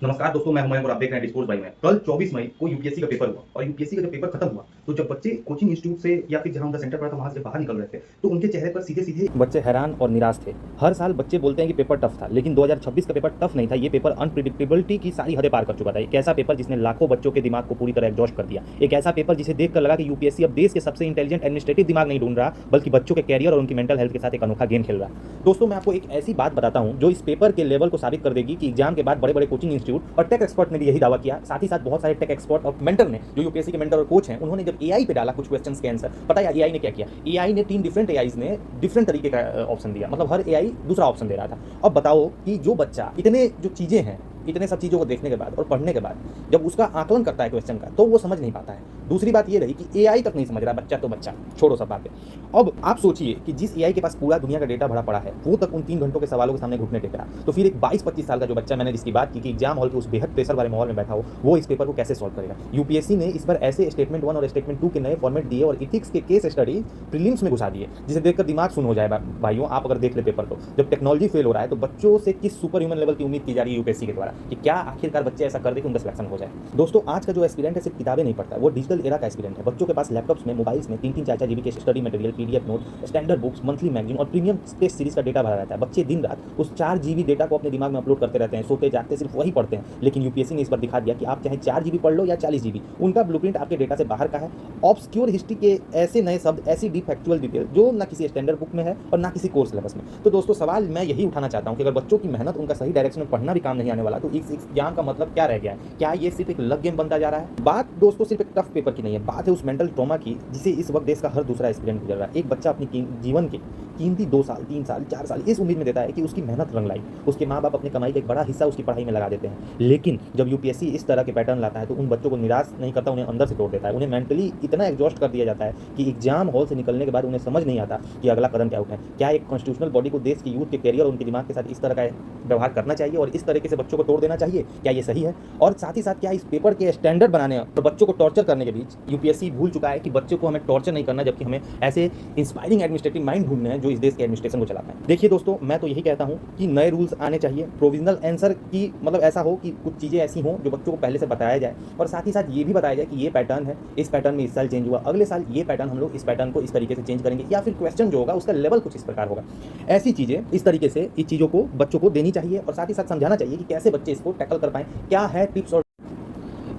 नमस्कार दोस्तों, मैं हूं मयंक और आप देख रहे हैं डिस्कोर्स बाय मयंक। कल 24 मई को यूपीएससी का पेपर हुआ और यूपीएससी का जब पेपर खत्म हुआ तो जब बच्चे कोचिंग इंस्टीट्यूट से या फिर जहां उनका सेंटर पड़ा था वहां से बाहर निकल रहे थे तो उनके चेहरे पर सीधे-सीधे बच्चे हैरान और निराश थे। हर साल बच्चे बोलते हैं कि पेपर टफ था, लेकिन 2026 का पेपर टफ नहीं था। ये पेपर अनप्रेडिक्टेबिलिटी की सारी हदें पार कर चुका था। एक ऐसा पेपर जिसने लाखों बच्चों के दिमाग को पूरी तरह एग्जॉस्ट कर दिया। एक ऐसा पेपर जिसे देखकर लगा कि यूपीएससी अब देश के सबसे इंटेलिजेंट एडमिनिस्ट्रेटिव दिमाग नहीं ढूंढ रहा, बल्कि बच्चों के कैरियर और उनकी मेंटल हेल्थ के साथ एक अनोखा गेम खेल रहा है। दोस्तों, मैं आपको एक ऐसी बात बताता हूं जो इस पेपर के लेवल को साबित कर देगी कि एग्जाम के बाद बड़े-बड़े कोचिंग इंस्टीट्यूट और टेक एक्सपर्ट ने भी यही दावा किया। साथ ही साथ बहुत सारे टेक एक्सपर्ट और मेंटर ने, जो यूपीएससी के मेंटर और कोच हैं, उन्होंने जब एआई पे डाला कुछ क्वेश्चंस के आंसर, पता है एआई ने क्या किया? एआई ने 3 डिफरेंट एआईज ने डिफरेंट तरीके का ऑप्शन दिया। मतलब हर एआई दूसरा ऑप्शन दे रहा था। अब बताओ कि जो बच्चा इतने जो चीज़ें हैं, इतने सब चीज़ों को देखने के बाद और पढ़ने के बाद जब उसका आकलन करता है क्वेश्चन का, तो वो समझ नहीं पाता है। दूसरी बात ये रही कि एआई तक नहीं समझ रहा, बच्चा तो बच्चा, छोड़ो सब बातें। अब आप सोचिए कि जिस एआई के पास पूरा दुनिया का डेटा भरा पड़ा है, वो तक उन 3 घंटों के सवालों के सामने घुटने टेक रहा, तो फिर एक 22-25 साल का जो बच्चा, मैंने जिसकी बात की कि एग्जाम हॉल के उस बेहद प्रेशर वाले माहौल में बैठा हो, वो इस पेपर को कैसे सॉल्व करेगा? यूपीएससी ने इस पर ऐसे स्टेटमेंट 1 और स्टेटमेंट 2 के नए फॉर्मेट दिए और इथिक्स के केस स्टडी प्रीलिम्स में घुसा दिए, जिसे देखकर दिमाग सुन्न हो जाए भाइयों। आप अगर देख ले पेपर को, जब टेक्नोलॉजी फेल हो रहा है तो बच्चों से किस सुपर ह्यूमन लेवल की उम्मीद की जा रही है यूपीएससी के द्वारा कि क्या आखिरकार बच्चे ऐसा कर दे कि उनका सिलेक्शन हो जाए। दोस्तों, आज का जो एस्पिरेंट है सिर्फ किताबें नहीं पढ़ता है, वो डिजिटल एरा का एस्पिरेंट है। बच्चों के पास लैपटॉप्स में, मोबाइल्स में 3-3 4-4 जीबी के study material, PDF note, standard books, monthly magazine और प्रीमियम टेस्ट सीरीज का डेटा भरा रहता है। बच्चे दिन रात उस 4 जीबी डेटा को अपने दिमाग में अपलोड करते रहते हैं, सोते जागते सिर्फ वही पढ़ते हैं। लेकिन यूपीएससी ने इस पर दिखा दिया कि आप चाहे 4 जीबी पढ़ लो या 40 जीबी, उनका ब्लूप्रिंट आपके डेटा से बाहर का है। ऑब्सक्योर हिस्ट्री के ऐसे नए शब्द, ऐसी डीप फैक्चुअल डिटेल जो ना किसी स्टैंडर्ड बुक में है और ना किसी कोर्स सिलेबस में। तो दोस्तों, सवाल मैं यही उठाना चाहता हूं कि अगर बच्चों की मेहनत, उनका सही डायरेक्शन में पढ़ना भी काम नहीं आने वाला, तो इस एग्जाम का मतलब क्या रह गया है? क्या ये सिर्फ एक लग गेम बनता जा रहा है? बात दोस्तों सिर्फ एक टफ पेपर की नहीं है, बात है उस मेंटल ट्रॉमा की जिसे इस वक्त देश का हर दूसरा एस्पिरेंट गुजर रहा है। एक बच्चा अपनी जीवन के कीमती 2 साल, 3 साल, 4 साल इस उम्मीद में देता है कि उसकी मेहनत रंग लाई। उसके माँ बाप अपनी कमाई का एक बड़ा हिस्सा उसकी पढ़ाई में लगा देते हैं। लेकिन जब यूपीएससी इस तरह के पैटर्न लाता है तो उन बच्चों को निराश नहीं करता, उन्हें अंदर से तोड़ देता है। उन्हें मेंटली इतना एग्जॉस्ट कर दिया जाता है कि एग्जाम हॉल से निकलने के बाद उन्हें समझ नहीं आता कि अगला कदम क्या उठाएं। क्या एक कॉन्स्टिट्यूशनल बॉडी को देश के यूथ के कैरियर और उनके दिमाग के साथ इस तरह का व्यवहार करना चाहिए और इस तरीके से बच्चों को तोड़ देना चाहिए? क्या ये सही है? और साथ ही साथ क्या इस पेपर के स्टैंडर्ड बनाने और बच्चों को टॉर्चर करने के बीच यूपीएससी भूल चुका है कि बच्चों को हमें टॉर्चर नहीं करना, जबकि हमें ऐसे इंस्पायरिंग एडमिनिस्ट्रेटिव माइंड ढूंढने हैं जो इस देश के एडमिनिस्ट्रेशन को चलाते हैं। देखिए दोस्तों, मैं तो यही कहता हूं कि नए रूल्स आने चाहिए। प्रोविजनल आंसर की मतलब ऐसा हो कि कुछ चीज़ें ऐसी हों जो बच्चों को पहले से बताया जाए और साथ ही साथ ये भी बताया जाए कि ये पैटर्न है, इस पैटर्न में इस साल चेंज हुआ, अगले साल ये पैटर्न हम लोग इस पैटर्न को इस तरीके से चेंज करेंगे, या फिर क्वेश्चन जो होगा उसका लेवल कुछ इस प्रकार होगा। ऐसी चीज़ें इस तरीके से इस चीज़ों को बच्चों को देनी चाहिए और साथ ही साथ समझाना चाहिए कि कैसे बच्चे इसको टैकल कर पाएँ, क्या है टिप्स और।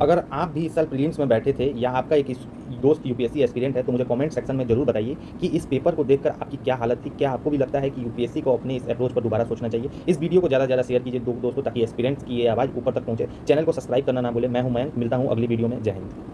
अगर आप भी इस साल प्रीलिम्स में बैठे थे या आपका एक दोस्त यूपीएससी एस्पिरेंट है, तो मुझे कमेंट सेक्शन में जरूर बताइए कि इस पेपर को देखकर आपकी क्या हालत थी। क्या आपको भी लगता है कि यूपीएससी को अपने इस अप्रोच पर दोबारा सोचना चाहिए? इस वीडियो को ज़्यादा से ज़्यादा शेयर कीजिए दोस्तों, ताकि एस्पिरेंट्स की ये आवाज़ ऊपर तक पहुंचे। चैनल को सब्सक्राइब करना ना भूलें। मैं हूं मयंक, मिलता हूं अगली वीडियो में। जय हिंद।